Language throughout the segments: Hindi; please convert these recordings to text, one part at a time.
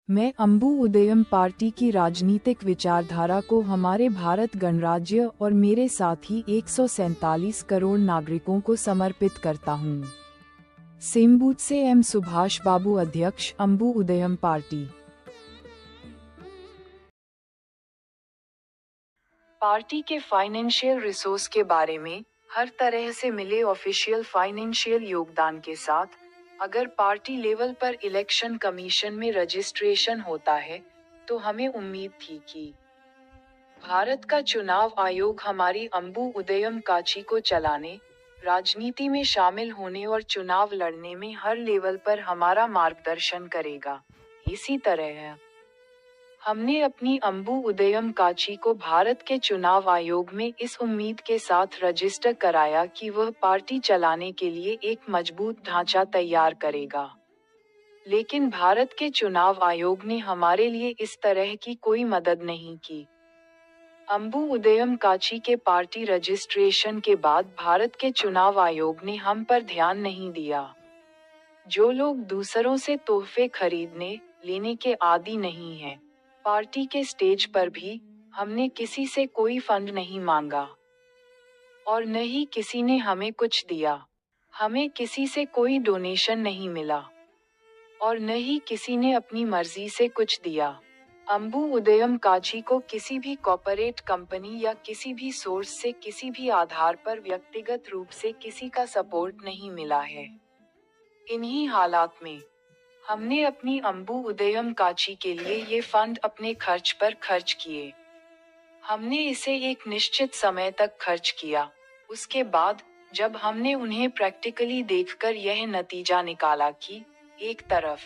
मैं अंबु उदयम पार्टी की राजनीतिक विचारधारा को हमारे भारत गणराज्य और मेरे साथी 147 करोड़ नागरिकों को समर्पित करता हूँ। सेम्बूत से एम सुभाष बाबू, अध्यक्ष, अंबु उदयम पार्टी। पार्टी के फाइनेंशियल रिसोर्स के बारे में हर तरह से मिले ऑफिशियल फाइनेंशियल योगदान के साथ अगर पार्टी लेवल पर इलेक्शन कमीशन में रजिस्ट्रेशन होता है तो हमें उम्मीद थी कि भारत का चुनाव आयोग हमारी अंबु उदयम काची को चलाने, राजनीति में शामिल होने और चुनाव लड़ने में हर लेवल पर हमारा मार्गदर्शन करेगा। इसी तरह हमने अपनी अंबु उदयम काची को भारत के चुनाव आयोग में इस उम्मीद के साथ रजिस्टर कराया कि वह पार्टी चलाने के लिए एक मजबूत ढांचा तैयार करेगा। लेकिन भारत के चुनाव आयोग ने हमारे लिए इस तरह की कोई मदद नहीं की। अंबु उदयम काची के पार्टी रजिस्ट्रेशन के बाद भारत के चुनाव आयोग ने हम पर ध्यान नहीं दिया। जो लोग दूसरों से तोहफे खरीदने लेने के आदी नहीं हैं, पार्टी के स्टेज पर भी हमने किसी से कोई फंड नहीं मांगा और न ही किसी ने हमें कुछ दिया। हमें किसी से कोई डोनेशन नहीं मिला और न ही किसी ने अपनी मर्जी से कुछ दिया। अंबु उदयम काची को किसी भी कॉर्पोरेट कंपनी या किसी भी सोर्स से किसी भी आधार पर व्यक्तिगत रूप से किसी का सपोर्ट नहीं मिला है। इन्हीं हालात में हमने अपनी अंबु उदयम काची के लिए ये फंड अपने खर्च पर खर्च किए। हमने इसे एक निश्चित समय तक खर्च किया। उसके बाद जब हमने उन्हें प्रैक्टिकली देखकर यह नतीजा निकाला कि एक तरफ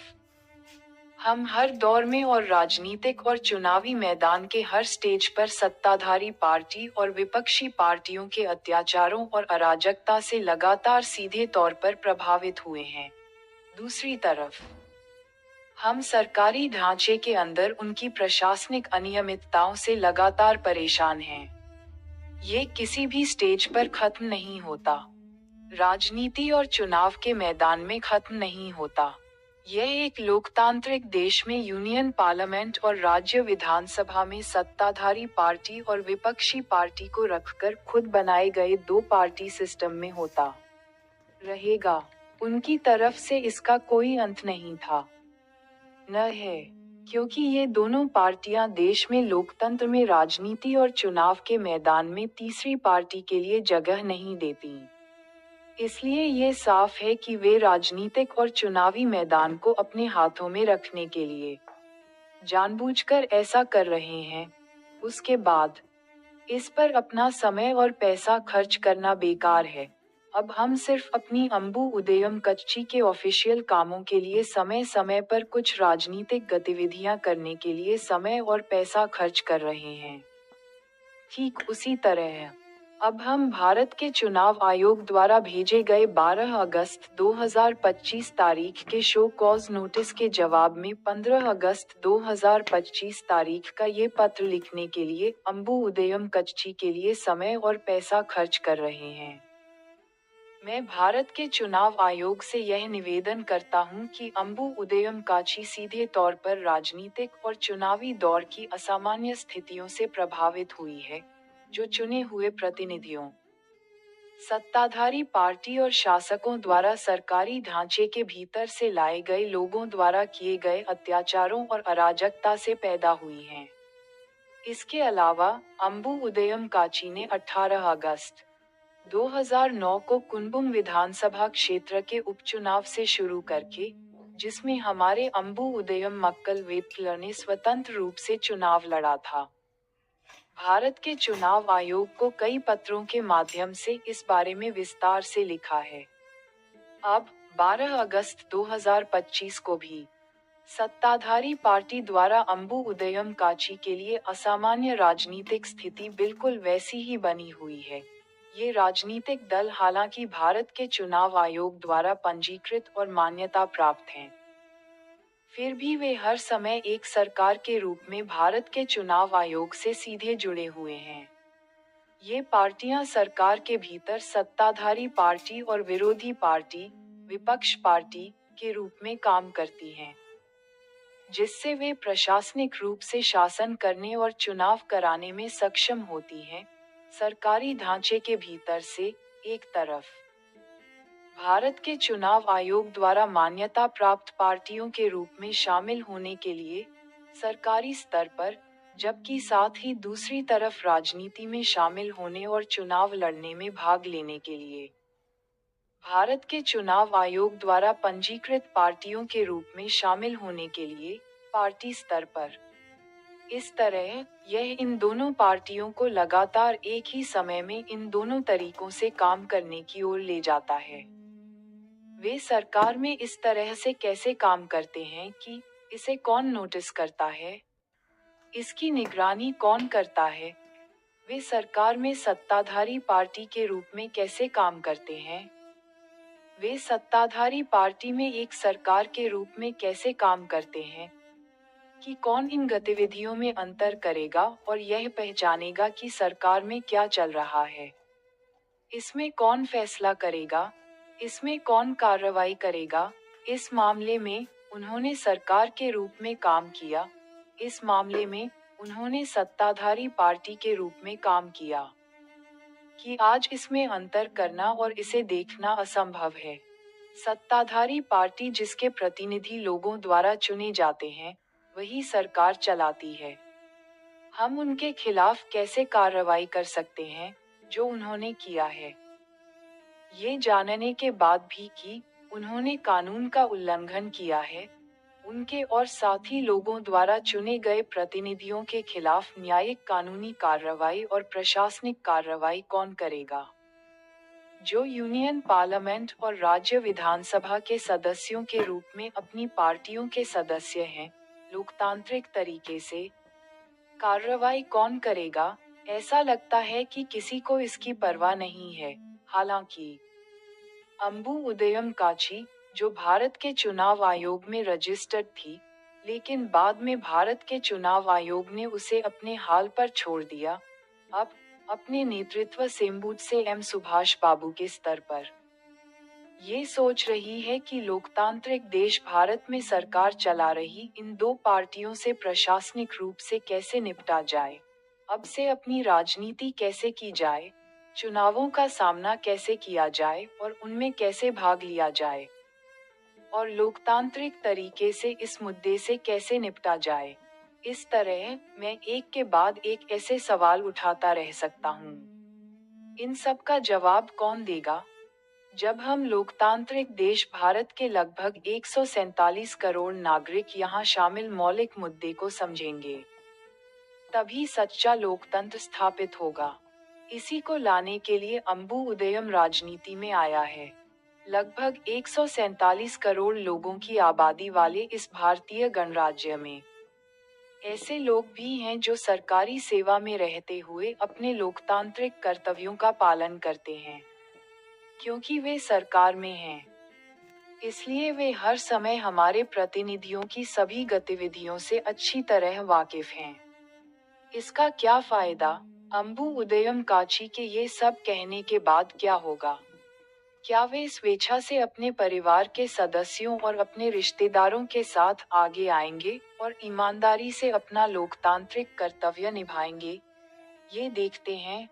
हम हर दौर में और राजनीतिक और चुनावी मैदान के हर स्टेज पर सत्ताधारी पार्टी और विपक्षी पार्टियों के अत्याचारों और अराजकता से लगातार सीधे तौर पर प्रभावित हुए हैं, दूसरी तरफ हम सरकारी ढांचे के अंदर उनकी प्रशासनिक अनियमितताओं से लगातार परेशान हैं। ये किसी भी स्टेज पर खत्म नहीं होता। राजनीति और चुनाव के मैदान में खत्म नहीं होता। यह एक लोकतांत्रिक देश में यूनियन पार्लियामेंट और राज्य विधानसभा में सत्ताधारी पार्टी और विपक्षी पार्टी को रखकर खुद बनाए गए दो पार्टी सिस्टम में होता रहेगा। उनकी तरफ से इसका कोई अंत नहीं था, न है, क्योंकि ये दोनों पार्टियां देश में लोकतंत्र में राजनीति और चुनाव के मैदान में तीसरी पार्टी के लिए जगह नहीं देती। इसलिए ये साफ है कि वे राजनीतिक और चुनावी मैदान को अपने हाथों में रखने के लिए जानबूझकर ऐसा कर रहे हैं। उसके बाद इस पर अपना समय और पैसा खर्च करना बेकार है। अब हम सिर्फ अपनी अंबु उदयम काची के ऑफिशियल कामों के लिए समय समय पर कुछ राजनीतिक गतिविधियां करने के लिए समय और पैसा खर्च कर रहे हैं। ठीक उसी तरह अब हम भारत के चुनाव आयोग द्वारा भेजे गए 12 अगस्त 2025 तारीख के शो कॉज नोटिस के जवाब में 15 अगस्त 2025 तारीख का ये पत्र लिखने के लिए अंबु उदयम काची के लिए समय और पैसा खर्च कर रहे हैं। मैं भारत के चुनाव आयोग से यह निवेदन करता हूं कि अंबु उदयम काची सीधे तौर पर राजनीतिक और चुनावी दौर की असामान्य स्थितियों से प्रभावित हुई है, जो चुने हुए प्रतिनिधियों, सत्ताधारी पार्टी और शासकों द्वारा सरकारी ढांचे के भीतर से लाए गए लोगों द्वारा किए गए अत्याचारों और अराजकता से पैदा हुई हैं। इसके अलावा अंबु उदयम काची ने 18 अगस्त 2009 को कुनबुम विधानसभा क्षेत्र के उपचुनाव से शुरू करके, जिसमें हमारे अंबु उदयम मक्कल वेट्टिलर ने स्वतंत्र रूप से चुनाव लड़ा था, भारत के चुनाव आयोग को कई पत्रों के माध्यम से इस बारे में विस्तार से लिखा है। अब 12 अगस्त 2025 को भी सत्ताधारी पार्टी द्वारा अंबु उदयम काची के लिए असामान्य राजनीतिक स्थिति बिल्कुल वैसी ही बनी हुई है। ये राजनीतिक दल हालांकि भारत के चुनाव आयोग द्वारा पंजीकृत और मान्यता प्राप्त हैं, फिर भी वे हर समय एक सरकार के रूप में भारत के चुनाव आयोग से सीधे जुड़े हुए हैं। ये पार्टियां सरकार के भीतर सत्ताधारी पार्टी और विरोधी पार्टी, विपक्ष पार्टी के रूप में काम करती हैं। जिससे वे प्रशासनिक रूप से शासन करने और चुनाव कराने में सक्षम होती हैं, सरकारी ढांचे के भीतर से। एक तरफ भारत के चुनाव आयोग द्वारा मान्यता प्राप्त पार्टियों के रूप में शामिल होने के लिए सरकारी स्तर पर, जबकि साथ ही दूसरी तरफ राजनीति में शामिल होने और चुनाव लड़ने में भाग लेने के लिए भारत के चुनाव आयोग द्वारा पंजीकृत पार्टियों के रूप में शामिल होने के लिए पार्टी स्तर पर। इस तरह यह इन दोनों पार्टियों को लगातार एक ही समय में इन दोनों तरीकों से काम करने की ओर ले जाता है। वे सरकार में इस तरह से कैसे काम करते हैं कि इसे कौन नोटिस करता है, इसकी निगरानी कौन करता है, वे सरकार में सत्ताधारी पार्टी के रूप में कैसे काम करते हैं, वे सत्ताधारी पार्टी में एक सरकार के रूप में कैसे काम करते हैं, कि कौन इन गतिविधियों में अंतर करेगा और यह पहचानेगा कि सरकार में क्या चल रहा है, इसमें कौन फैसला करेगा, इसमें कौन कार्रवाई करेगा। इस मामले में उन्होंने सरकार के रूप में काम किया, इस मामले में उन्होंने सत्ताधारी पार्टी के रूप में काम किया। कि आज इसमें अंतर करना और इसे देखना असंभव है। सत्ताधारी पार्टी जिसके प्रतिनिधि लोगों द्वारा चुने जाते हैं, वही सरकार चलाती है। हम उनके खिलाफ कैसे कार्रवाई कर सकते हैं जो उन्होंने किया है, ये जानने के बाद भी कि उन्होंने कानून का उल्लंघन किया है, उनके और साथी लोगों द्वारा चुने गए प्रतिनिधियों के खिलाफ न्यायिक कानूनी कार्रवाई और प्रशासनिक कार्रवाई कौन करेगा? जो यूनियन पार्लियामेंट और राज्य विधानसभा के सदस्यों के रूप में अपनी पार्टियों के सदस्य हैं, लोकतांत्रिक तरीके से कार्रवाई कौन करेगा? ऐसा लगता है कि किसी को इसकी परवाह नहीं है। हालांकि अंबु उदयम काची, जो भारत के चुनाव आयोग में रजिस्टर्ड थी, लेकिन बाद में भारत के चुनाव आयोग ने उसे अपने हाल पर छोड़ दिया, अब अपने नेतृत्व सेम्बूट से एम सुभाष बाबू के स्तर पर ये सोच रही है कि लोकतांत्रिक देश भारत में सरकार चला रही इन दो पार्टियों से प्रशासनिक रूप से कैसे निपटा जाए, अब से अपनी राजनीति कैसे की जाए, चुनावों का सामना कैसे किया जाए और उनमें कैसे भाग लिया जाए, और लोकतांत्रिक तरीके से इस मुद्दे से कैसे निपटा जाए। इस तरह मैं एक के बाद एक ऐसे सवाल उठाता रह सकता हूँ। इन सब का जवाब कौन देगा? जब हम लोकतांत्रिक देश भारत के लगभग 147 करोड़ नागरिक यहाँ शामिल मौलिक मुद्दे को समझेंगे, तभी सच्चा लोकतंत्र स्थापित होगा। इसी को लाने के लिए अंबु उदयम राजनीति में आया है। लगभग 147 करोड़ लोगों की आबादी वाले इस भारतीय गणराज्य में ऐसे लोग भी हैं जो सरकारी सेवा में रहते हुए अपने लोकतांत्रिक कर्तव्यों का पालन करते हैं। क्योंकि वे सरकार में हैं, इसलिए वे हर समय हमारे प्रतिनिधियों की सभी गतिविधियों से अच्छी तरह वाकिफ हैं। इसका क्या फायदा? अंबु उदयम काची के ये सब कहने के बाद क्या होगा? क्या वे स्वेच्छा से अपने परिवार के सदस्यों और अपने रिश्तेदारों के साथ आगे आएंगे और ईमानदारी से अपना लोकतांत्रिक कर्तव्य निभाएंगे? ये देखते हैं।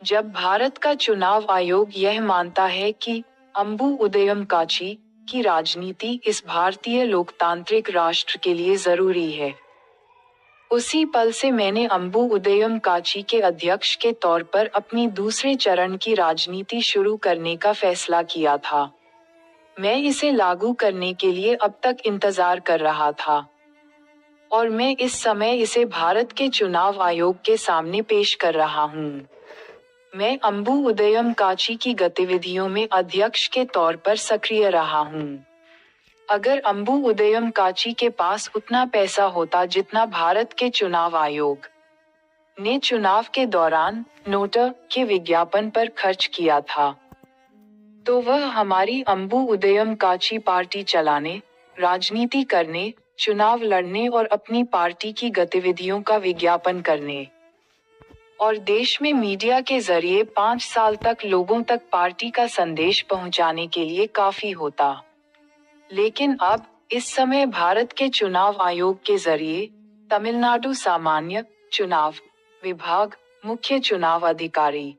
जब भारत का चुनाव आयोग यह मानता है कि अंबु उदयम काची की राजनीति इस भारतीय लोकतांत्रिक राष्ट्र के लिए जरूरी है, उसी पल से मैंने अंबु उदयम काची के अध्यक्ष के तौर पर अपनी दूसरे चरण की राजनीति शुरू करने का फैसला किया था। मैं इसे लागू करने के लिए अब तक इंतजार कर रहा था और मैं इस समय इसे भारत के चुनाव आयोग के सामने पेश कर रहा हूँ। मैं अंबु उदयम काची की गतिविधियों में अध्यक्ष के तौर पर सक्रिय रहा हूँ। अगर अंबु उदयम काची के पास उतना पैसा होता जितना भारत के चुनाव आयोग ने चुनाव के दौरान नोट के विज्ञापन पर खर्च किया था, तो वह हमारी अंबु उदयम काची पार्टी चलाने, राजनीति करने, चुनाव लड़ने और अपनी पार्टी की गतिविधियों का विज्ञापन करने और देश में मीडिया के जरिए 5 साल तक लोगों तक पार्टी का संदेश पहुंचाने के लिए काफी होता। लेकिन अब इस समय भारत के चुनाव आयोग के जरिए तमिलनाडु सामान्य चुनाव विभाग, मुख्य चुनाव अधिकारी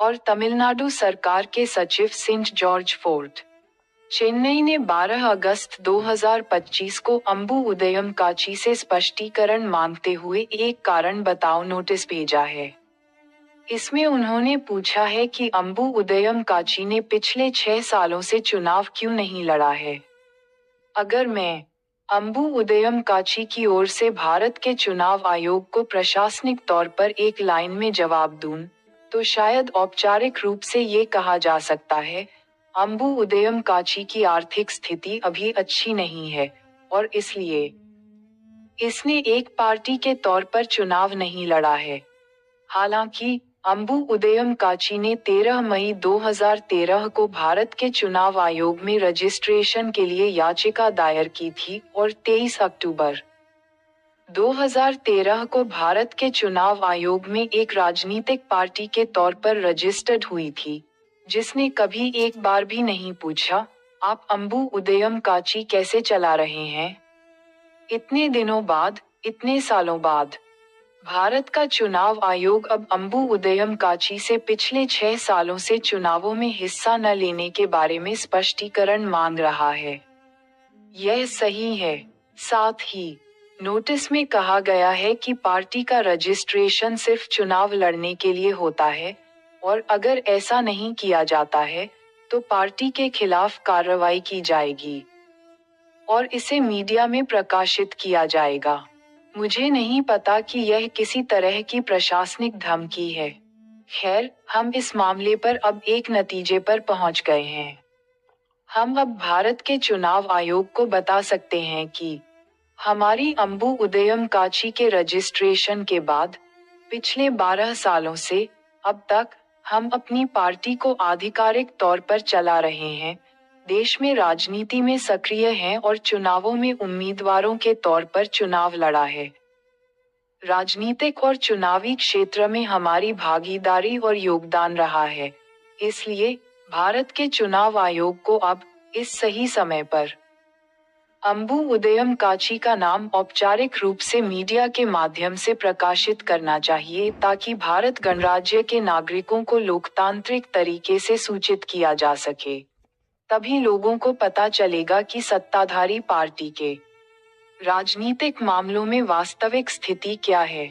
और तमिलनाडु सरकार के सचिव सेंट जॉर्ज फोर्ट, चेन्नई ने 12 अगस्त 2025 को अंबु उदयम काची से स्पष्टीकरण मांगते हुए एक कारण बताओ नोटिस भेजा है। इसमें उन्होंने पूछा है कि अंबु उदयम काची ने पिछले 6 सालों से चुनाव क्यों नहीं लड़ा है। अगर मैं अंबु उदयम काची की ओर से भारत के चुनाव आयोग को प्रशासनिक तौर पर एक लाइन में जवाब दूं, तो शायद औपचारिक रूप से ये कहा जा सकता है, अंबु उदयम काची की आर्थिक स्थिति अभी अच्छी नहीं है और इसलिए इसने एक पार्टी के तौर पर चुनाव नहीं लड़ा है। हालांकि अंबु उदयम काची ने 13 मई 2013 को भारत के चुनाव आयोग में रजिस्ट्रेशन के लिए याचिका दायर की थी और 23 अक्टूबर 2013 को भारत के चुनाव आयोग में एक राजनीतिक पार्टी के तौर पर रजिस्टर्ड हुई थी, जिसने कभी एक बार भी नहीं पूछा, आप अंबु उदयम काची कैसे चला रहे हैं। इतने दिनों बाद, इतने सालों बाद भारत का चुनाव आयोग अब अंबु उदयम काची से पिछले 6 सालों से चुनावों में हिस्सा न लेने के बारे में स्पष्टीकरण मांग रहा है। यह सही है। साथ ही नोटिस में कहा गया है कि पार्टी का रजिस्ट्रेशन सिर्फ चुनाव लड़ने के लिए होता है और अगर ऐसा नहीं किया जाता है तो पार्टी के खिलाफ कार्रवाई की जाएगी और इसे मीडिया में प्रकाशित किया जाएगा। मुझे नहीं पता कि यह किसी तरह की प्रशासनिक धमकी है। खैर, हम इस मामले पर अब एक नतीजे पर पहुंच गए हैं। हम अब भारत के चुनाव आयोग को बता सकते हैं कि हमारी अंबु उदयम काची के रजिस्ट्रेशन के बाद पिछले 12 सालों से अब तक हम अपनी पार्टी को आधिकारिक तौर पर चला रहे हैं, देश में राजनीति में सक्रिय हैं और चुनावों में उम्मीदवारों के तौर पर चुनाव लड़ा है। राजनीतिक और चुनावी क्षेत्र में हमारी भागीदारी और योगदान रहा है। इसलिए भारत के चुनाव आयोग को अब इस सही समय पर अंबु उदयम काची का नाम औपचारिक रूप से मीडिया के माध्यम से प्रकाशित करना चाहिए ताकि भारत गणराज्य के नागरिकों को लोकतांत्रिक तरीके से सूचित किया जा सके। तभी लोगों को पता चलेगा कि सत्ताधारी पार्टी के राजनीतिक मामलों में वास्तविक स्थिति क्या है।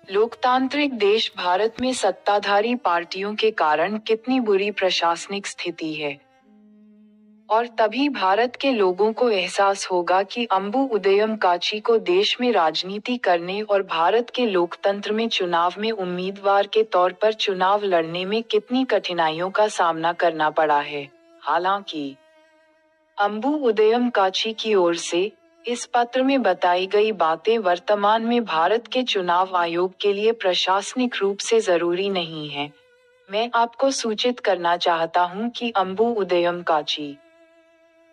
लोकतांत्रिक देश भारत में सत्ताधारी पार्टियों के कारण कितनी बुरी प्रशासनिक स्थिति है और तभी भारत के लोगों को एहसास होगा कि अंबु उदयम काची को देश में राजनीति करने और भारत के लोकतंत्र में चुनाव में उम्मीदवार के तौर पर चुनाव लड़ने में कितनी कठिनाइयों का सामना करना पड़ा है। हालांकि अंबु उदयम काची की ओर से इस पत्र में बताई गई बातें वर्तमान में भारत के चुनाव आयोग के लिए प्रशासनिक रूप से जरूरी नहीं है। मैं आपको सूचित करना चाहता हूं कि अंबु उदयम काची,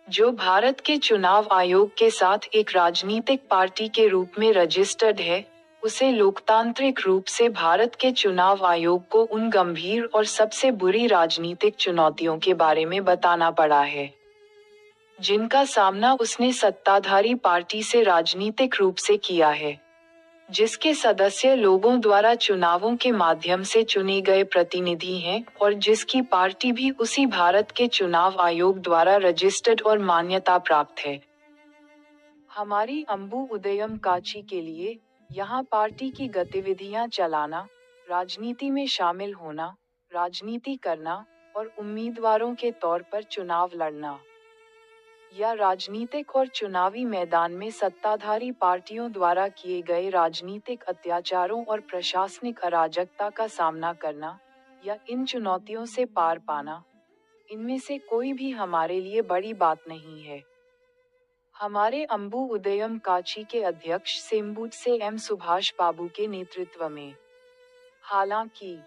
जो भारत के चुनाव आयोग के साथ एक राजनीतिक पार्टी के रूप में रजिस्टर्ड है, उसे लोकतांत्रिक रूप से भारत के चुनाव आयोग को उन गंभीर और सबसे बुरी राजनीतिक चुनौतियों के बारे में बताना पड़ा है, जिनका सामना उसने सत्ताधारी पार्टी से राजनीतिक रूप से किया है, जिसके सदस्य लोगों द्वारा चुनावों के माध्यम से चुने गए प्रतिनिधि हैं और जिसकी पार्टी भी उसी भारत के चुनाव आयोग द्वारा रजिस्टर्ड और मान्यता प्राप्त है। हमारी अंबु उदयम काची के लिए यहाँ पार्टी की गतिविधियाँ चलाना, राजनीति में शामिल होना, राजनीति करना और उम्मीदवारों के तौर पर चुनाव लड़ना या राजनीतिक और चुनावी मैदान में सत्ताधारी पार्टियों द्वारा किए गए राजनीतिक अत्याचारों और प्रशासनिक अराजकता का सामना करना या इन चुनौतियों से पार पाना, इनमें से कोई भी हमारे लिए बड़ी बात नहीं है। हमारे अंबु उदयम काची के अध्यक्ष सेम्बुटसे एम सुभाष बाबू के नेतृत्व में। हालांकि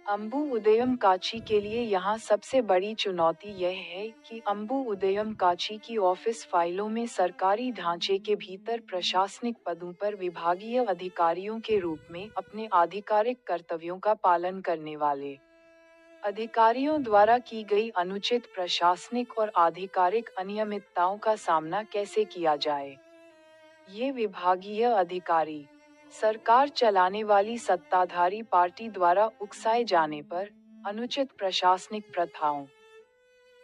अंबु उदयम काची के लिए यहाँ सबसे बड़ी चुनौती यह है कि अंबु उदयम काची की ऑफिस फाइलों में सरकारी ढांचे के भीतर प्रशासनिक पदों पर विभागीय अधिकारियों के रूप में अपने आधिकारिक कर्तव्यों का पालन करने वाले अधिकारियों द्वारा की गई अनुचित प्रशासनिक और आधिकारिक अनियमितताओं का सामना कैसे किया जाए। ये विभागीय अधिकारी सरकार चलाने वाली सत्ताधारी पार्टी द्वारा उकसाए जाने पर अनुचित प्रशासनिक प्रथाओं,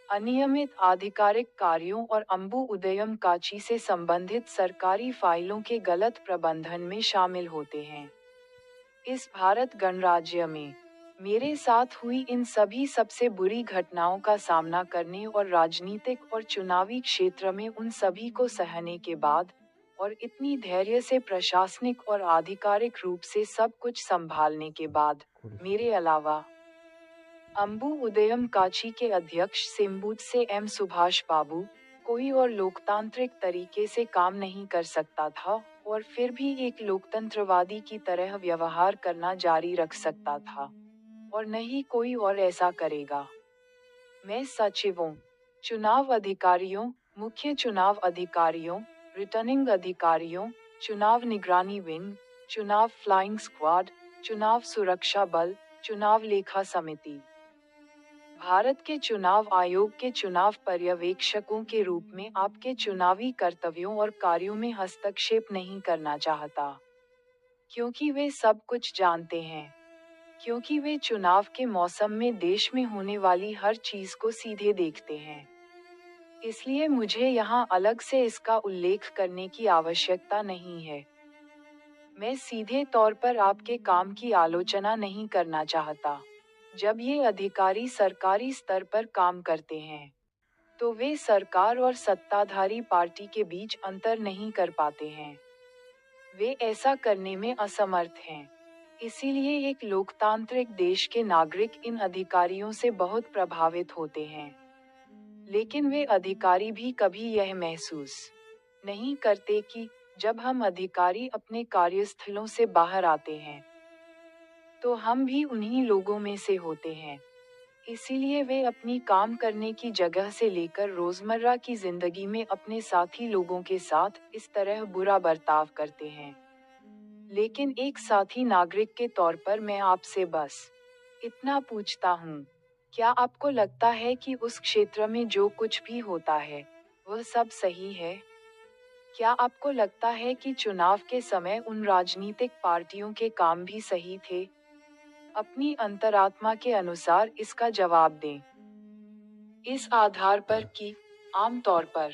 अनियमित आधिकारिक कार्यों और अंबु उदयम काची से संबंधित सरकारी फाइलों के गलत प्रबंधन में शामिल होते हैं। इस भारत गणराज्य में मेरे साथ हुई इन सभी सबसे बुरी घटनाओं का सामना करने और राजनीतिक और चुनावी क्षेत्र में उन सभी को सहने के बाद, और इतनी धैर्य से प्रशासनिक और आधिकारिक रूप से सब कुछ संभालने के बाद, मेरे अलावा अंबु उदयम काची के अध्यक्ष सिम्बूत से एम सुभाष बाबू, कोई और लोकतांत्रिक तरीके से काम नहीं कर सकता था और फिर भी एक लोकतंत्रवादी की तरह व्यवहार करना जारी रख सकता था, और न ही कोई और ऐसा करेगा। मैं सचिवों, चुनाव अधिकारियों, मुख्य चुनाव अधिकारियों, रिटर्निंग अधिकारियों, चुनाव निगरानी विंग, चुनाव फ्लाइंग स्क्वाड, चुनाव सुरक्षा बल, चुनाव लेखा समिति, भारत के चुनाव आयोग के चुनाव पर्यवेक्षकों के रूप में आपके चुनावी कर्तव्यों और कार्यों में हस्तक्षेप नहीं करना चाहता, क्योंकि वे सब कुछ जानते हैं, क्योंकि वे चुनाव के मौसम में देश में होने वाली हर चीज को सीधे देखते हैं। इसलिए मुझे यहाँ अलग से इसका उल्लेख करने की आवश्यकता नहीं है। मैं सीधे तौर पर आपके काम की आलोचना नहीं करना चाहता। जब ये अधिकारी सरकारी स्तर पर काम करते हैं, तो वे सरकार और सत्ताधारी पार्टी के बीच अंतर नहीं कर पाते हैं। वे ऐसा करने में असमर्थ हैं। इसीलिए एक लोकतांत्रिक देश के नागरिक इन अधिकारियों से बहुत प्रभावित होते हैं। लेकिन वे अधिकारी भी कभी यह महसूस नहीं करते कि जब हम अधिकारी अपने कार्यस्थलों से बाहर आते हैं, तो हम भी उन्हीं लोगों में से होते हैं। इसीलिए वे अपनी काम करने की जगह से लेकर रोजमर्रा की जिंदगी में अपने साथी लोगों के साथ इस तरह बुरा बर्ताव करते हैं। लेकिन एक साथी नागरिक के तौर पर मैं आपसे बस इतना पूछता हूँ, क्या आपको लगता है कि उस क्षेत्र में जो कुछ भी होता है, वह सब सही है? क्या आपको लगता है कि चुनाव के समय उन राजनीतिक पार्टियों के काम भी सही थे? अपनी अंतरात्मा के अनुसार इसका जवाब दें। इस आधार पर कि आमतौर पर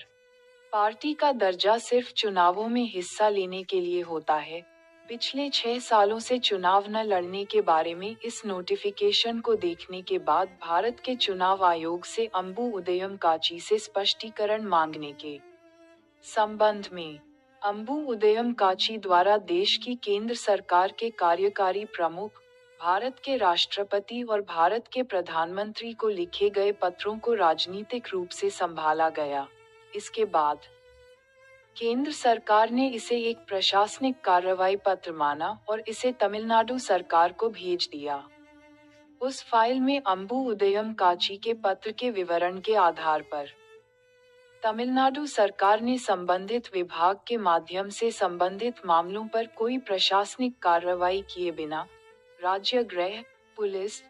पार्टी का दर्जा सिर्फ चुनावों में हिस्सा लेने के लिए होता है, पिछले 6 सालों से चुनाव न लड़ने के बारे में इस नोटिफिकेशन को देखने के बाद भारत के चुनाव आयोग से अंबु उदयम काची से स्पष्टीकरण मांगने के संबंध में अंबु उदयम काची द्वारा देश की केंद्र सरकार के कार्यकारी प्रमुख, भारत के राष्ट्रपति और भारत के प्रधानमंत्री को लिखे गए पत्रों को राजनीतिक रूप से संभाला गया। इसके बाद केंद्र सरकार ने इसे एक प्रशासनिक कार्रवाई पत्र माना और इसे तमिलनाडु सरकार को भेज दिया। उस फाइल में अंबु उदयम काची के पत्र के विवरण के आधार पर तमिलनाडु सरकार ने संबंधित विभाग के माध्यम से संबंधित मामलों पर कोई प्रशासनिक कार्रवाई किए बिना राज्य गृह पुलिस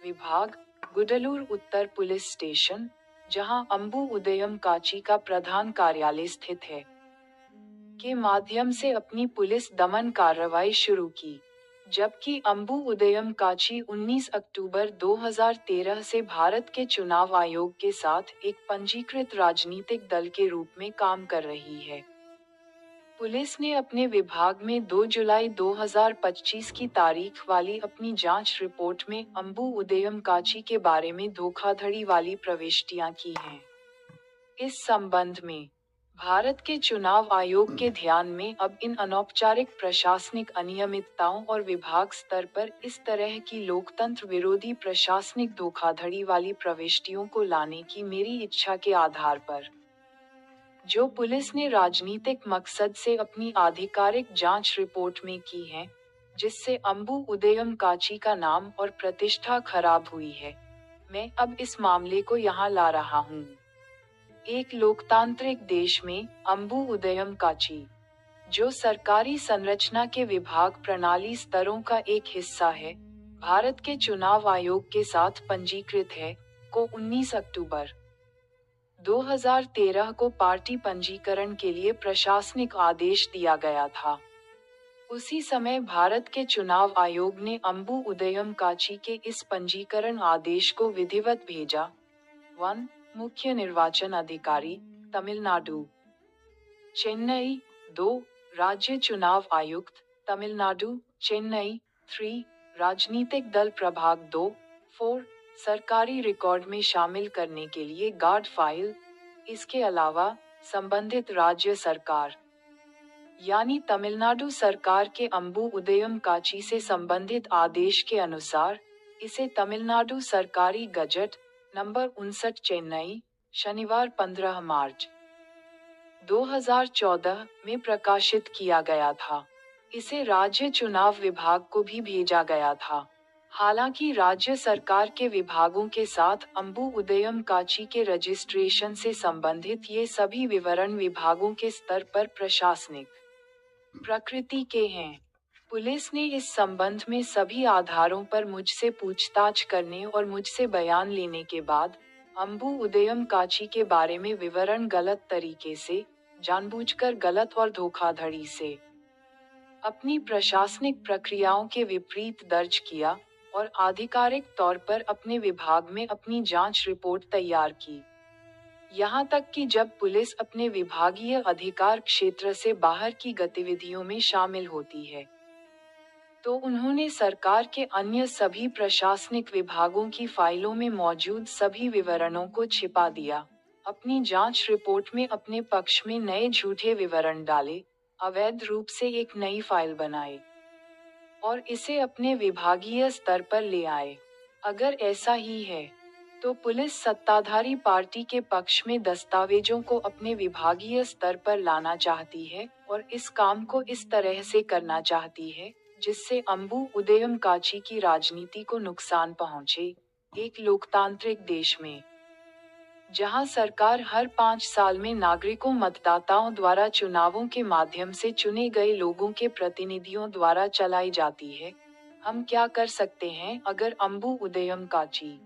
विभाग, गुडलूर उत्तर पुलिस स्टेशन, जहां अंबु उदयम काची का प्रधान कार्यालय स्थित है, के माध्यम से अपनी पुलिस दमन कार्रवाई शुरू की। जबकि अंबु उदयम काची 19 अक्टूबर 2013 से भारत के चुनाव आयोग के साथ एक पंजीकृत राजनीतिक दल के रूप में काम कर रही है। पुलिस ने अपने विभाग में 2 जुलाई 2025 की तारीख वाली अपनी जांच रिपोर्ट में अंबु उदयम काची के बारे में धोखाधड़ी वाली प्रविष्टियां की हैं। इस संबंध में भारत के चुनाव आयोग के ध्यान में अब इन अनौपचारिक प्रशासनिक अनियमितताओं और विभाग स्तर पर इस तरह की लोकतंत्र विरोधी प्रशासनिक धोखाधड़ी वाली प्रविष्टियों को लाने की मेरी इच्छा के आधार पर, जो पुलिस ने राजनीतिक मकसद से अपनी आधिकारिक जांच रिपोर्ट में की है, जिससे अंबु उदयम काची का नाम और प्रतिष्ठा खराब हुई है, मैं अब इस मामले को यहाँ ला रहा हूँ। एक लोकतांत्रिक देश में अंबु उदयम काची, जो सरकारी संरचना के विभाग प्रणाली स्तरों का एक हिस्सा है, भारत के चुनाव आयोग के साथ पंजीकृत है, को 19 अक्टूबर 2013 को पार्टी पंजीकरण के लिए प्रशासनिक आदेश दिया गया था। उसी समय भारत के चुनाव आयोग ने अंबु उदयम काची के इस पंजीकरण आदेश को विधिवत भेजा। 1. मुख्य निर्वाचन अधिकारी, तमिलनाडु, चेन्नई। 2. राज्य चुनाव आयुक्त, तमिलनाडु, चेन्नई। 3. राजनीतिक दल प्रभाग 2। 4. सरकारी रिकॉर्ड में शामिल करने के लिए गार्ड फाइल। इसके अलावा संबंधित राज्य सरकार यानी तमिलनाडु सरकार के अंबु उदयम काची से संबंधित आदेश के अनुसार इसे तमिलनाडु सरकारी गजट नंबर 59 चेन्नई, शनिवार 15 मार्च 2014 में प्रकाशित किया गया था। इसे राज्य चुनाव विभाग को भी भेजा गया था। हालांकि राज्य सरकार के विभागों के साथ अंबु उदयम काची के रजिस्ट्रेशन से संबंधित ये सभी विवरण विभागों के स्तर पर प्रशासनिक प्रकृति के हैं। पुलिस ने इस संबंध में सभी आधारों पर मुझसे पूछताछ करने और मुझसे बयान लेने के बाद अंबु उदयम काची के बारे में विवरण गलत तरीके से, जानबूझकर गलत और धोखाधड़ी से अपनी प्रशासनिक प्रक्रियाओं के विपरीत दर्ज किया और आधिकारिक तौर पर अपने विभाग में अपनी जांच रिपोर्ट तैयार की। यहाँ तक कि जब पुलिस अपने विभागीय अधिकार क्षेत्र से बाहर की गतिविधियों में शामिल होती है, तो उन्होंने सरकार के अन्य सभी प्रशासनिक विभागों की फाइलों में मौजूद सभी विवरणों को छिपा दिया, अपनी जांच रिपोर्ट में अपने पक्ष में नए झूठे विवरण डाले, अवैध रूप से एक नई फाइल बनाए और इसे अपने विभागीय स्तर पर ले आए। अगर ऐसा ही है, तो पुलिस सत्ताधारी पार्टी के पक्ष में दस्तावेजों को अपने विभागीय स्तर पर लाना चाहती है और इस काम को इस तरह से करना चाहती है जिससे अंबु उदयम काची की राजनीति को नुकसान पहुंचे। एक लोकतांत्रिक देश में जहां सरकार हर 5 साल में नागरिकों मतदाताओं द्वारा चुनावों के माध्यम से चुने गए लोगों के प्रतिनिधियों द्वारा चलाई जाती है, हम क्या कर सकते हैं अगर अंबु उदयम काची,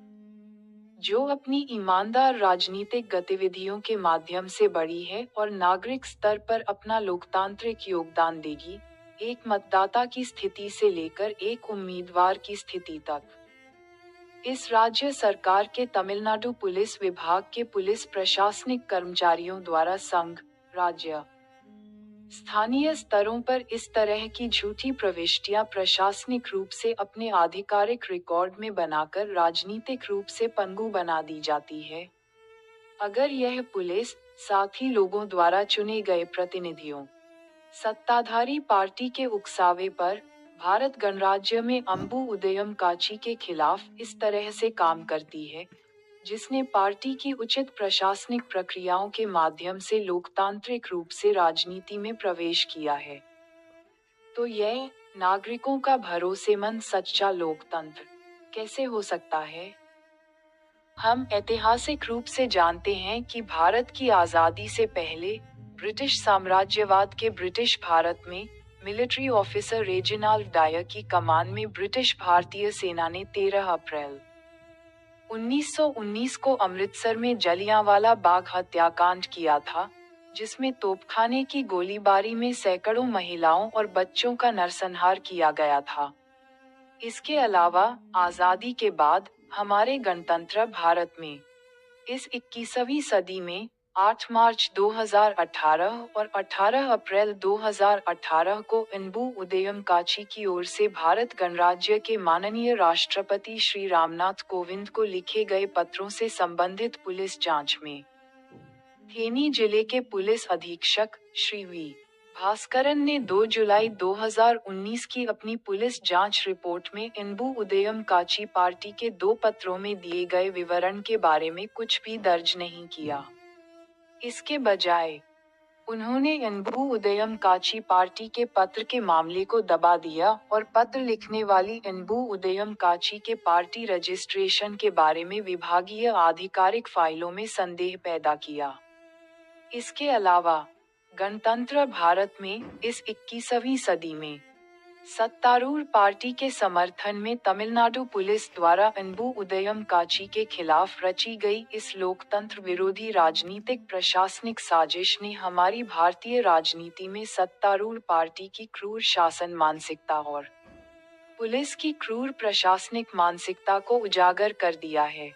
जो अपनी ईमानदार राजनीतिक गतिविधियों के माध्यम से बड़ी है और नागरिक स्तर पर अपना लोकतांत्रिक योगदान देगी, एक मतदाता की स्थिति से लेकर एक उम्मीदवार की स्थिति तक, इस राज्य सरकार के तमिलनाडु पुलिस विभाग के पुलिस प्रशासनिक कर्मचारियों द्वारा संघ, राज्य, स्थानीय स्तरों पर इस तरह की झूठी प्रविष्टियां प्रशासनिक रूप से अपने आधिकारिक रिकॉर्ड में बनाकर राजनीतिक रूप से पंगु बना दी जाती है। अगर यह पुलिस, साथ ही लोगों द्वारा चुने गए प्रतिनिधियों, सत्ताधारी पार्टी के उकसावे पर भारत गणराज्य में अंबु उदयम काची के खिलाफ इस तरह से काम करती है, जिसने पार्टी की उचित प्रशासनिक प्रक्रियाओं के माध्यम से लोकतांत्रिक रूप से राजनीति में प्रवेश किया है, तो यह नागरिकों का भरोसेमंद सच्चा लोकतंत्र कैसे हो सकता है? हम ऐतिहासिक रूप से जानते हैं कि भारत की आजादी से पहले ब्रिटिश साम्राज्यवाद के ब्रिटिश भारत में मिलिट्री ऑफिसर रेजिनाल्ड डायर की कमान में ब्रिटिश भारतीय सेना ने 13 अप्रैल 1919 को अमृतसर में जलियांवाला बाग हत्याकांड किया था, जिसमें तोपखाने की गोलीबारी में सैकड़ों महिलाओं और बच्चों का नरसंहार किया गया था। इसके अलावा आजादी के बाद हमारे गणतंत्र भारत में इस 21वीं सदी में 8 मार्च 2018 और 18 अप्रैल 2018 को अंबु उदयम काची की ओर से भारत गणराज्य के माननीय राष्ट्रपति श्री रामनाथ कोविंद को लिखे गए पत्रों से संबंधित पुलिस जांच में थेनी जिले के पुलिस अधीक्षक श्री वी भास्करन ने 2 जुलाई 2019 की अपनी पुलिस जांच रिपोर्ट में अंबु उदयम काची पार्टी के 2 पत्रों में दिए गए विवरण के बारे में कुछ भी दर्ज नहीं किया। इसके बजाय उन्होंने अंबु उदयम काची पार्टी के पत्र के मामले को दबा दिया और पत्र लिखने वाली अंबु उदयम काची के पार्टी रजिस्ट्रेशन के बारे में विभागीय आधिकारिक फाइलों में संदेह पैदा किया। इसके अलावा गणतंत्र भारत में इस 21वीं सदी में सत्तारूढ़ पार्टी के समर्थन में तमिलनाडु पुलिस द्वारा अनबू उदयम काची के खिलाफ रची गई इस लोकतंत्र विरोधी राजनीतिक प्रशासनिक साजिश ने हमारी भारतीय राजनीति में सत्तारूढ़ पार्टी की क्रूर शासन मानसिकता और पुलिस की क्रूर प्रशासनिक मानसिकता को उजागर कर दिया है।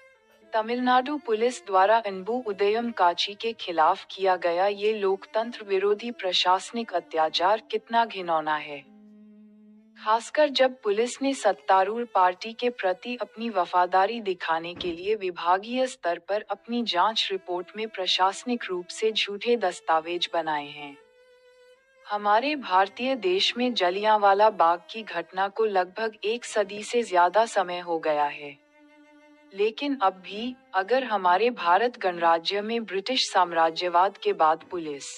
तमिलनाडु पुलिस द्वारा अनबू उदयम काची के खिलाफ किया गया ये लोकतंत्र विरोधी प्रशासनिक अत्याचार कितना घिनौना है, खासकर जब पुलिस ने सत्तारूढ़ पार्टी के प्रति अपनी वफादारी दिखाने के लिए विभागीय स्तर पर अपनी जांच रिपोर्ट में प्रशासनिक रूप से झूठे दस्तावेज बनाए हैं। हमारे भारतीय देश में जलियांवाला बाग की घटना को लगभग एक सदी से ज्यादा समय हो गया है, लेकिन अब भी अगर हमारे भारत गणराज्य में ब्रिटिश साम्राज्यवाद के बाद पुलिस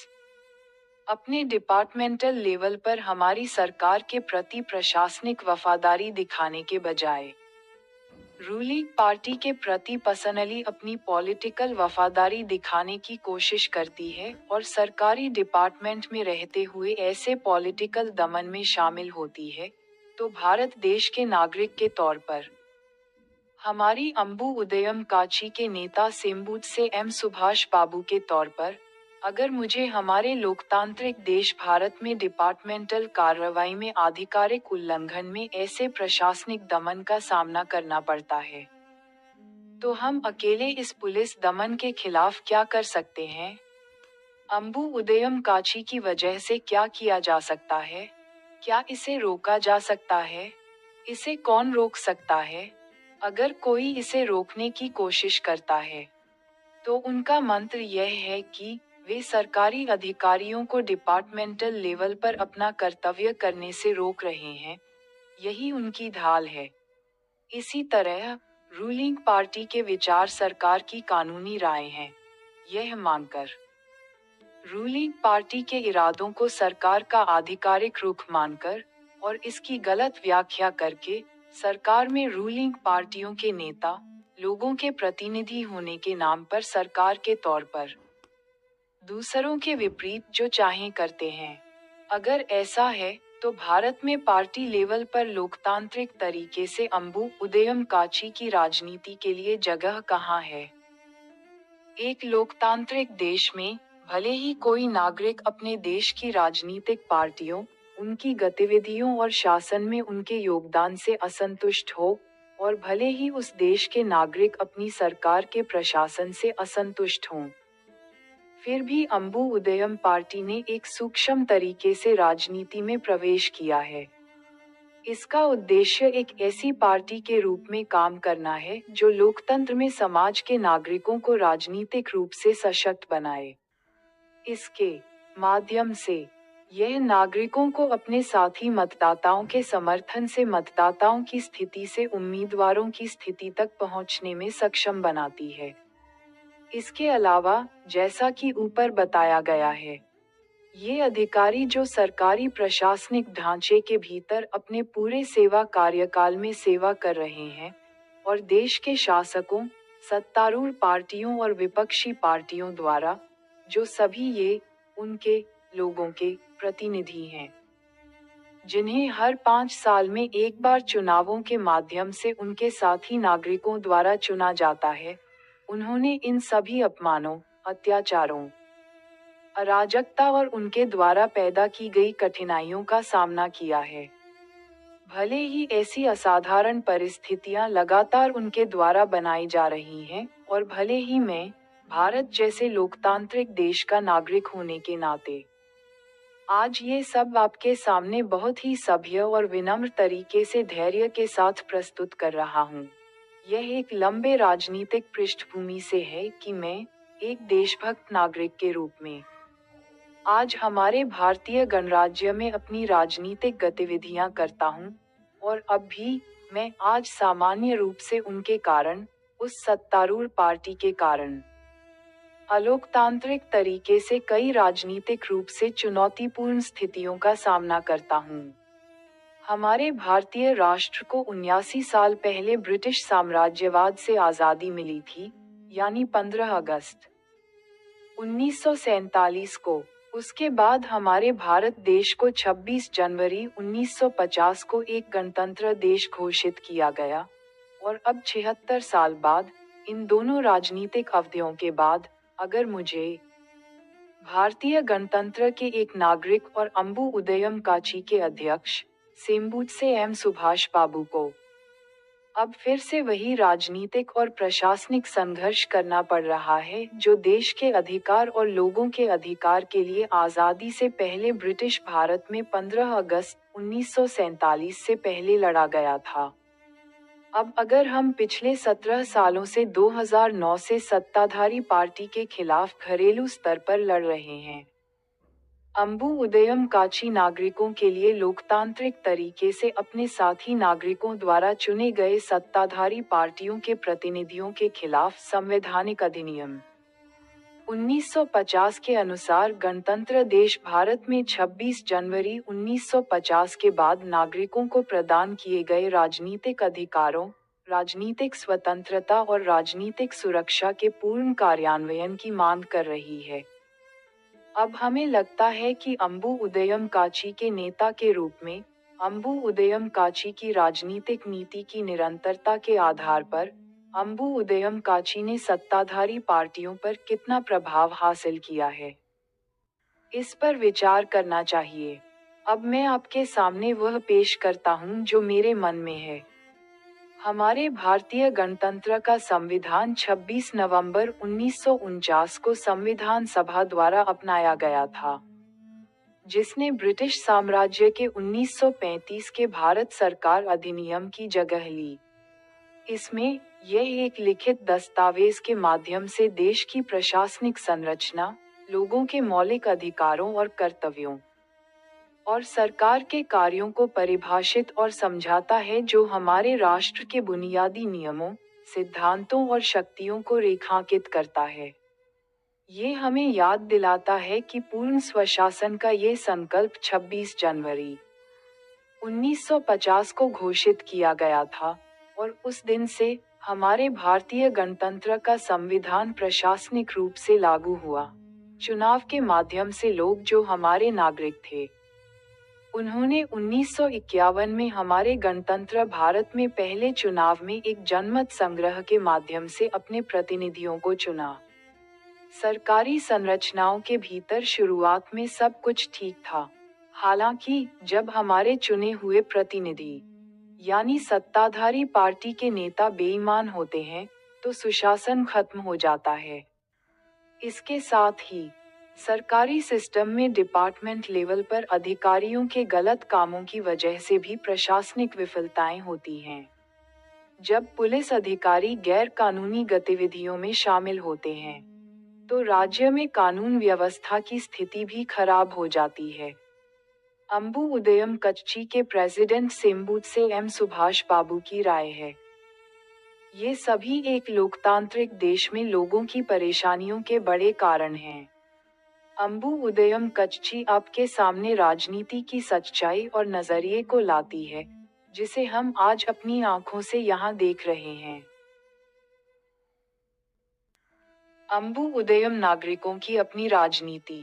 अपने डिपार्टमेंटल लेवल पर हमारी सरकार के प्रति प्रशासनिक वफादारी दिखाने के बजाय रूलिंग पार्टी के प्रति पर्सनली अपनी पॉलिटिकल वफादारी दिखाने की कोशिश करती है और सरकारी डिपार्टमेंट में रहते हुए ऐसे पॉलिटिकल दमन में शामिल होती है, तो भारत देश के नागरिक के तौर पर हमारी अंबू उदयम काची के नेता सेम्बूत से एम सुभाष बाबू के तौर पर अगर मुझे हमारे लोकतांत्रिक देश भारत में डिपार्टमेंटल कार्रवाई में आधिकारिक उल्लंघन में ऐसे प्रशासनिक दमन का सामना करना पड़ता है, तो हम अकेले इस पुलिस दमन के खिलाफ क्या कर सकते हैं? अंबू उदयम काची की वजह से क्या किया जा सकता है? क्या इसे रोका जा सकता है? इसे कौन रोक सकता है? अगर कोई इसे रोकने की कोशिश करता है, तो उनका मंत्र यह है कि वे सरकारी अधिकारियों को डिपार्टमेंटल लेवल पर अपना कर्तव्य करने से रोक रहे हैं। यही उनकी ढाल है। इसी तरह रूलिंग पार्टी के विचार सरकार की कानूनी राय हैं। यह मानकर रूलिंग पार्टी के इरादों को सरकार का आधिकारिक रुख मानकर और इसकी गलत व्याख्या करके सरकार में रूलिंग पार्टियों के नेता लोगों के प्रतिनिधि होने के नाम पर सरकार के तौर पर दूसरों के विपरीत जो चाहें करते हैं। अगर ऐसा है तो भारत में पार्टी लेवल पर लोकतांत्रिक तरीके से अंबू उदयम काची की राजनीति के लिए जगह कहाँ है? एक लोकतांत्रिक देश में भले ही कोई नागरिक अपने देश की राजनीतिक पार्टियों, उनकी गतिविधियों और शासन में उनके योगदान से असंतुष्ट हो, और भले ही उस देश के नागरिक अपनी सरकार के प्रशासन से असंतुष्ट हों, फिर भी अंबू उदयम पार्टी ने एक सूक्ष्म तरीके से राजनीति में प्रवेश किया है। इसका उद्देश्य एक ऐसी पार्टी के रूप में काम करना है जो लोकतंत्र में समाज के नागरिकों को राजनीतिक रूप से सशक्त बनाए। इसके माध्यम से यह नागरिकों को अपने साथी मतदाताओं के समर्थन से मतदाताओं की स्थिति से उम्मीदवारों की स्थिति तक पहुंचने में सक्षम बनाती है। इसके अलावा जैसा कि ऊपर बताया गया है, ये अधिकारी जो सरकारी प्रशासनिक ढांचे के भीतर अपने पूरे सेवा कार्यकाल में सेवा कर रहे हैं और देश के शासकों, सत्तारूढ़ पार्टियों और विपक्षी पार्टियों द्वारा, जो सभी ये उनके लोगों के प्रतिनिधि हैं, जिन्हें हर 5 साल में एक बार चुनावों के माध्यम से उनके साथी नागरिकों द्वारा चुना जाता है, उन्होंने इन सभी अपमानों, अत्याचारों, अराजकता और उनके द्वारा पैदा की गई कठिनाइयों का सामना किया है। भले ही ऐसी असाधारण परिस्थितियां लगातार उनके द्वारा बनाई जा रही हैं, और भले ही मैं भारत जैसे लोकतांत्रिक देश का नागरिक होने के नाते आज ये सब आपके सामने बहुत ही सभ्य और विनम्र तरीके से धैर्य के साथ प्रस्तुत कर रहा हूँ। यह एक लंबे राजनीतिक पृष्ठभूमि से है कि मैं एक देशभक्त नागरिक के रूप में आज हमारे भारतीय गणराज्य में अपनी राजनीतिक गतिविधियां करता हूं, और अब भी मैं आज सामान्य रूप से उनके कारण, उस सत्तारूढ़ पार्टी के कारण अलोकतांत्रिक तरीके से कई राजनीतिक रूप से चुनौतीपूर्ण स्थितियों का सामना करता हूं। हमारे भारतीय राष्ट्र को 79 साल पहले ब्रिटिश साम्राज्यवाद से आज़ादी मिली थी, यानी 15 अगस्त 1947 को, उसके बाद हमारे भारत देश को 26 जनवरी 1950 को एक गणतंत्र देश घोषित किया गया, और अब 76 साल बाद, इन दोनों राजनीतिक अवधियों के बाद, अगर मुझे भारतीय गणतंत्र के एक नागरिक और अंबु उदयम काची के अध्यक्ष सेम्बुटसे एम सुभाष बाबू को अब फिर से वही राजनीतिक और प्रशासनिक संघर्ष करना पड़ रहा है जो देश के अधिकार और लोगों के अधिकार के लिए आज़ादी से पहले ब्रिटिश भारत में 15 अगस्त 1947 से पहले लड़ा गया था। अब अगर हम पिछले 17 सालों से 2009 से सत्ताधारी पार्टी के खिलाफ घरेलू स्तर पर लड़ रहे हैं, अंबु उदयम काची नागरिकों के लिए लोकतांत्रिक तरीके से अपने साथी नागरिकों द्वारा चुने गए सत्ताधारी पार्टियों के प्रतिनिधियों के खिलाफ संवैधानिक अधिनियम 1950 के अनुसार गणतंत्र देश भारत में 26 जनवरी 1950 के बाद नागरिकों को प्रदान किए गए राजनीतिक अधिकारों, राजनीतिक स्वतंत्रता और राजनीतिक सुरक्षा के पूर्ण कार्यान्वयन की मांग कर रही है। अब हमें लगता है कि अंबु उदयम काची के नेता के रूप में, अंबु उदयम काची की राजनीतिक नीति की निरंतरता के आधार पर, अंबु उदयम काची ने सत्ताधारी पार्टियों पर कितना प्रभाव हासिल किया है, इस पर विचार करना चाहिए। अब मैं आपके सामने वह पेश करता हूँ जो मेरे मन में है। हमारे भारतीय गणतंत्र का संविधान 26 नवंबर 1949 को संविधान सभा द्वारा अपनाया गया था, जिसने ब्रिटिश साम्राज्य के 1935 के भारत सरकार अधिनियम की जगह ली। इसमें यह एक लिखित दस्तावेज के माध्यम से देश की प्रशासनिक संरचना, लोगों के मौलिक अधिकारों और कर्तव्यों और सरकार के कार्यों को परिभाषित और समझाता है, जो हमारे राष्ट्र के बुनियादी नियमों, सिद्धांतों और शक्तियों को रेखांकित करता है। ये हमें याद दिलाता है कि पूर्ण स्वशासन का ये संकल्प 26 जनवरी 1950 को घोषित किया गया था, और उस दिन से हमारे भारतीय गणतंत्र का संविधान प्रशासनिक रूप से लागू हुआ। चुनाव के माध्यम से लोग जो हमारे नागरिक थे, उन्होंने 1951 में हमारे गणतंत्र भारत में पहले चुनाव में एक जनमत संग्रह के माध्यम से अपने प्रतिनिधियों को चुना। सरकारी संरचनाओं के भीतर शुरुआत में सब कुछ ठीक था। हालांकि जब हमारे चुने हुए प्रतिनिधि यानी सत्ताधारी पार्टी के नेता बेईमान होते हैं, तो सुशासन खत्म हो जाता है। इसके साथ ही सरकारी सिस्टम में डिपार्टमेंट लेवल पर अधिकारियों के गलत कामों की वजह से भी प्रशासनिक विफलताएं होती हैं। जब पुलिस अधिकारी गैर कानूनी गतिविधियों में शामिल होते हैं, तो राज्य में कानून व्यवस्था की स्थिति भी खराब हो जाती है। अंबु उदयम कच्ची के प्रेसिडेंट सेम्बुटसे एम सुभाष बाबू की राय है, ये सभी एक लोकतांत्रिक देश में लोगों की परेशानियों के बड़े कारण हैं। अंबु उदयम कच्ची आपके सामने राजनीति की सच्चाई और नजरिए को लाती है, जिसे हम आज अपनी आंखों से यहाँ देख रहे हैं। अंबु उदयम नागरिकों की अपनी राजनीति।